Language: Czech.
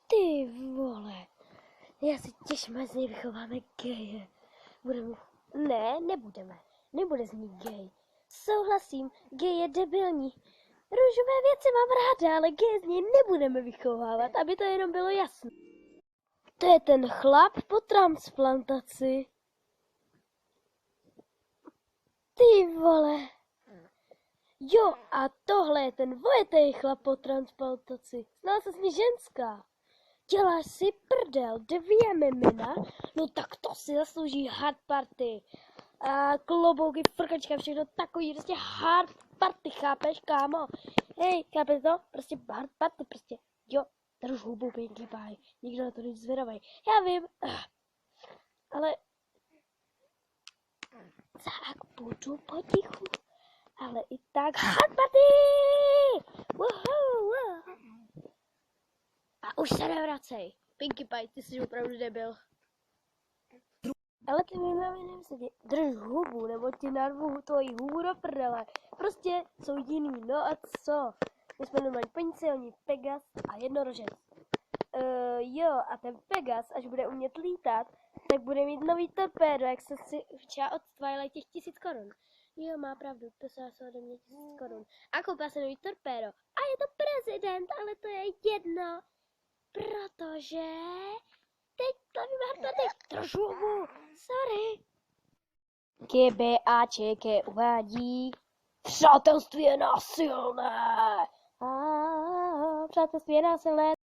Ty vole, já si těším, z něj vychováme geje. Budeme... Ne, nebudeme. Nebude z ní gej. Souhlasím, gej je debilní. Růžové věci mám ráda, ale gej z něj nebudeme vychovávat, aby to jenom bylo jasné. To je ten chlap po transplantaci. Ty vole. Jo, a tohle je ten vojetej chlap po transplantaci. Znala se s ní ženská. Děláš si prdel, 2 mimina? No tak to si zaslouží hard party. A klobouky, frkačka, všechno takový, prostě hard party, chápeš, kámo? Hej, chápeš to? Prostě hard party, prostě, jo, drž hubu, Pinkie Pie, nikdo na to nic zvědavej. Já vím, ale tak budu potichu, ale i tak hard party! Woohoo! A už se nevracej. Pinkie Pie, ty jsi opravdu debil. Ale ty mi máme nemyslí, drž hubu, nebo ti narvu tvoji hubu do prdele. Prostě jsou jiný, no a co? My jsme normální penice, oni Pegas a jednorožec. Jo, a ten Pegas, až bude umět lítat, tak bude mít nový torpédo, jak jsem si včera od Twilight těch 1000 korun. Jo, má pravdu, to se ode mě 1000 korun. A koupila se nový torpédo. A je to prezident, ale to je jedno. Protože teď slavíme hrdlatek, trošku, sorry. GBAČK uvádí přátelství je násilné. Přátelství je násilné.